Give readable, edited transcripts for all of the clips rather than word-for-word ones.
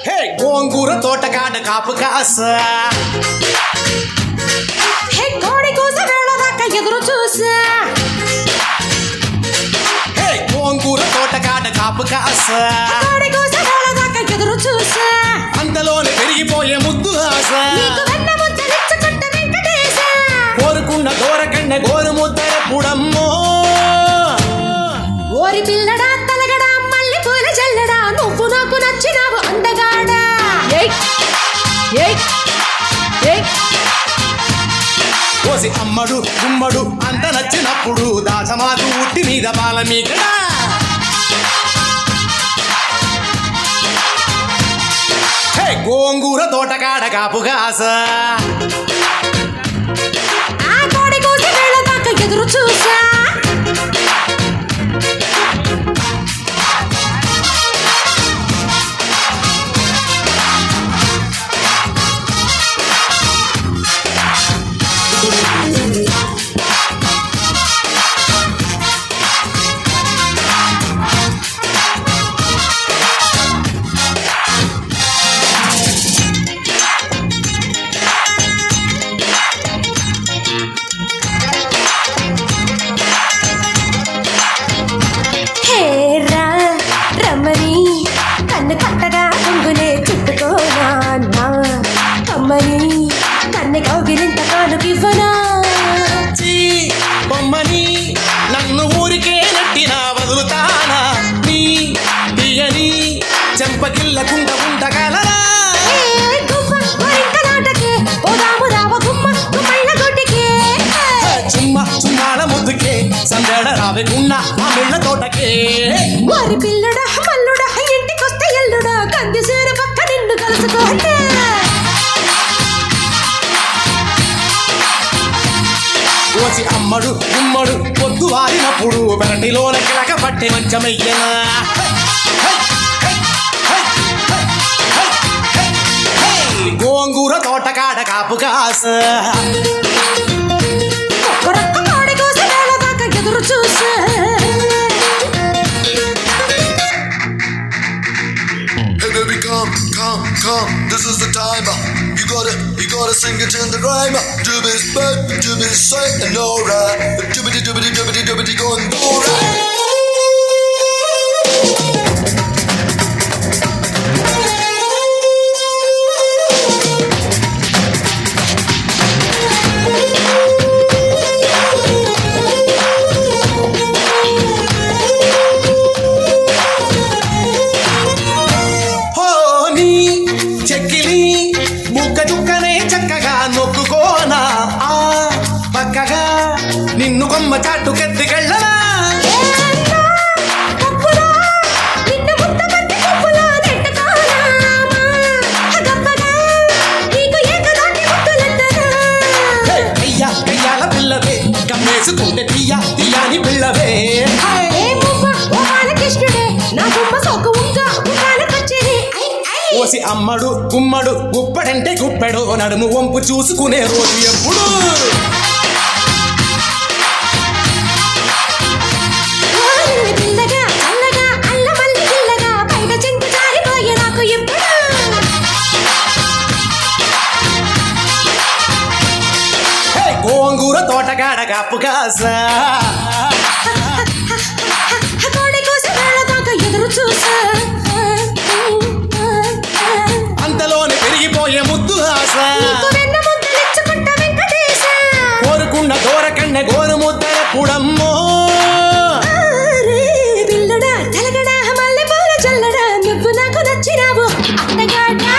హే గోంగూర తోటకాడ కాపు కాస, హే కోడి కూస వేళదాకా ఎదురు చూసా, హే గోంగూర తోటకాడ కాపు కాస, కోడి కూస వేళదాకా ఎదురు చూసా, అంతలోనే పెరిగిపోయే ముద్దు ఆశ, నీకు వెన్న ముద్దలిచ్చుకుంట వెంకటేశ, కోరుకున్న దూరకన్న గోరు ముద్దర పుడమ్మో. ఓరి పిల్లడా తలగడా మల్లె పూల జల్లడా నువ్వు నాకు నచ్చినావు అందగాడా. కోసి అమ్మడు గుమ్మడు అంత నచ్చినప్పుడు దాచమాకు ఉట్టి మీద బాల మీకడా. హే గోంగూర తోటకాడ కాపు కాస, ఆ కోడి కూస వేళదాకా ఎదురు చూసా, రమ్మని కన్ను కట్టగా కొంగునే చుట్టుకోనా, కమ్మని కన్ను కౌగిలింత కానుకివ్వనా. బొమ్మని నన్ను ఊరికే నెట్టినా వదులుతానా, నీ తీయని చెంపకిల్లకుండా ఉండగలరా. చుమ్మాల ముద్దుకే సందడ రావకున్న ఆ మిళ్ళ తోటకే. వారి పిల్లడా మల్లుడా ఇంటికొస్తే ఎల్లుడా కందిసేరు పక్క నిన్ను కలుసుకోండి. కోసి అమ్మడు గుమ్మడు పొద్దు వారినప్పుడు పెరటిలోన కిలక పట్టే మంచమయ్యనా. గోంగూర తోటకాడ కాపు కాస, కోడి కూస వేళదాకా ఎదురు చూసా. Hey baby, come, this is the time. You gotta sing it in the rhyme. Do this back, do this side, and alright. Dubbity, going alright. చెక్కిలి బుక్క చుక్కనే చక్కగా నొక్కుకోనా, ఆ పక్కగా నిన్ను కొమ్మ చాటుకెత్తికెళ్ళనా. కయ్యాల పిల్లవే కమ్మేసుకుంటే తీయా తీయాని పిల్లవే. కోసి అమ్మడు గుమ్మడు గుప్పడంటే గుప్పెడు నడుము వంపు చూసుకునే రోజు ఎప్పుడు. గోంగూర తోటకాడ కాపు కాస, ఎదురు చూసా, అంతలోనే పెరిగిపోయే ముద్దు ఆశ, కోరుకున్న దూరకన్న గోరు ముద్దర పుడమ్మో. పిల్లడా తలగడా మల్లె పూల జల్లడా నువ్వు నాకు నచ్చినావు అందగాడా.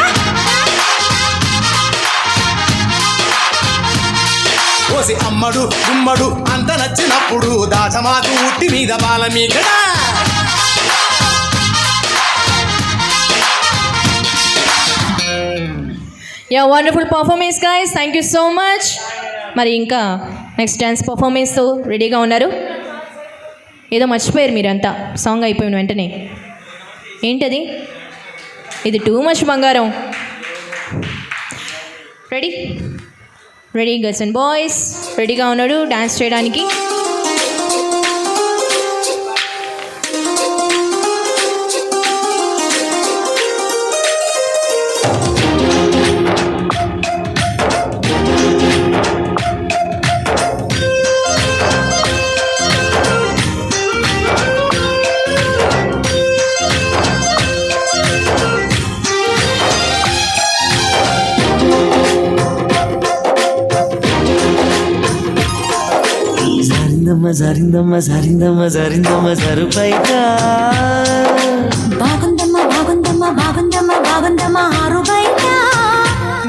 కోసి అమ్మడు గుమ్మడు అంత నచ్చినప్పుడు దాచమాకు ఉట్టి మీద బాల మీకడా. Yeah wonderful performance guys, thank you so much. మరి ఇంకా నెక్స్ట్ డ్యాన్స్ పర్ఫార్మెన్స్తో రెడీగా ఉన్నారు. ఏదో మర్చిపోయారు మీరంతా సాంగ్ అయిపోయిన వెంటనే. ఏంటది? ఇది టూ మచ్ బంగారం. రెడీ గర్ల్స్ అండ్ బాయ్స్, రెడీగా ఉన్నాడు డ్యాన్స్ చేయడానికి. జారిందమ్మ జారిందమ్మ జారిందమ్మ జరుపైగా బాగుందమ్మా బాగుందమ్మా బాగుందమ్మా బాగుందమ్మా ఆరు బయట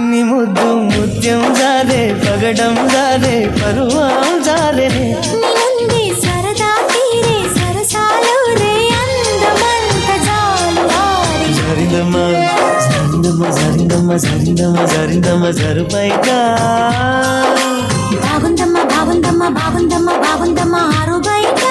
నీ ముద్దు ముత్యం జారే పగడం జారే పరువం జారే నిన్నుంది సరదా తీరే సరసాలు రే అందమంత చాలు వారి జారిందమ్మ జారిందమ్మ జారిందమ్మ జారిందమ్మ జారిందమ్మ జరుపైగా బాగుందమ్మా బాగుందమ్మా బాగుందమ్మా బాగుందమ్మా ఆరు బయట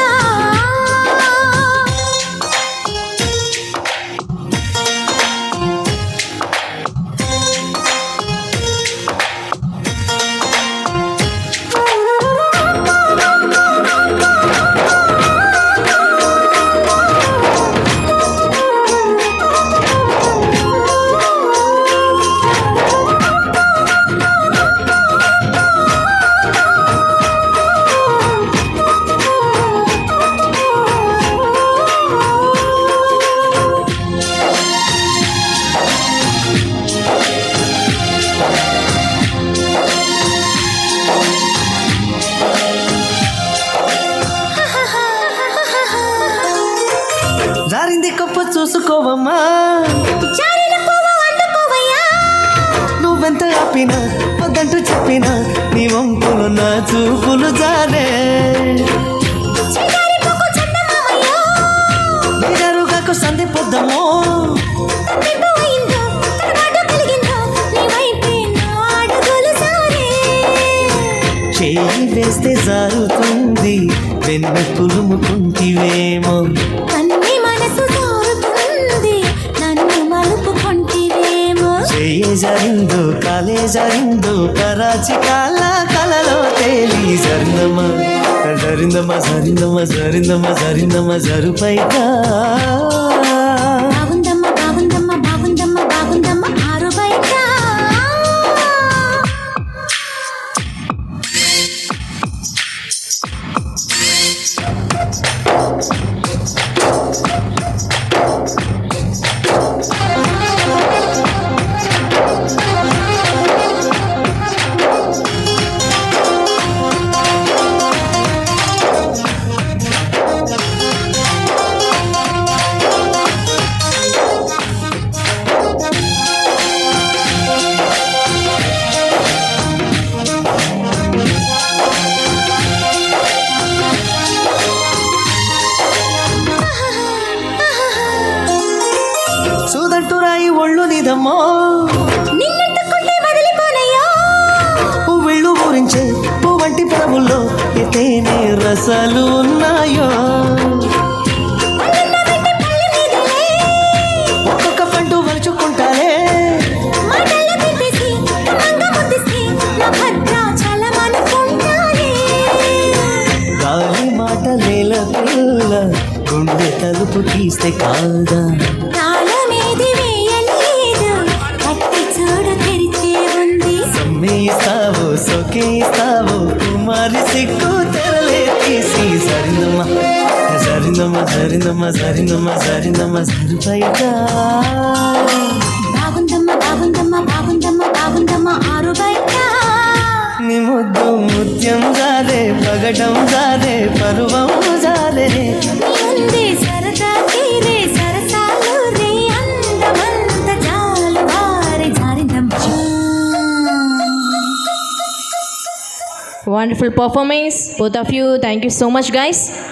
జారింది కప్ప చూసుకోవమ్మా జారిన పువ్వు అందుకోవయ్యా నువ్వెంత ఆపినా వద్దంటూ చెప్పినా నీ వంపులు నా చూపులు జారే చిగారి పువ్వు చందమామయ్యా నిజరుగాకు సంధి పొద్దమో తప్పింపు అయిందో తడబాటు కలిగిందో నీ వైపే నా అడుగులు సారే చేయి వేస్తే జారుతుంది వెన్ను పులుముకుంటివేమో అన్ని మనసు జారుతుంది నన్ను మలుపుకుంటివేమో చేయి జారిందో కాలే జారిందో కరాచి కాల కలలో తేలి జరిందమ్మ జరిందమ్మ జరిందమ్మ జరిందమ్మ జరిందమ్మ జరుపైగా బాగుందమ్మా బాగుందమ్మా బాగుందమ్మా బాగుందమ్మా ఆరు బయట చూదంటూ రాయి ఒళ్ళు నీదమ్మో నిన్నెత్తుకుంటే వదిలిపోనయ్యా పువ్విళ్ళు ఊరించే పువ్వంటి పొడవుల్లో ఎతేనే రసాలు ఉన్నాయో పళ్ళున్న వెంట పళ్ళు మీదలే ఒక్కొక్క పండు వలుచుకుంటానే మాటల్లో పెట్టేసి కమ్మంగా ముద్దిస్తే నా భద్రాచలమనుకుంటానే గాలి మాట నేల పిల్ల గుండె తలుపు తీస్తే కాదా తాళమేది వేయలేదు కట్టి చూడు తెరిచే ఉంది సమ్మేస్తావు సొకేస్తావు కుమారి సిక్కు తెరలే తీసి సరినమ్మ సరినమ్మ సరినమ్మ సరినమ్మ సరినమ్మ సరిపైగా బాగుందమ్మా బాగుందమ్మా బాగుందమ్మా బాగుందమ్మా ఆరు బయట నీ ముద్దు ముత్యం జారే పగడం జారే పరువం జారే ఉంది సరదా తీరే సరసాలు రే అందమంత చాలు వారి జారిందమ్మా Wonderful performance, both of you. Thank you so much, guys.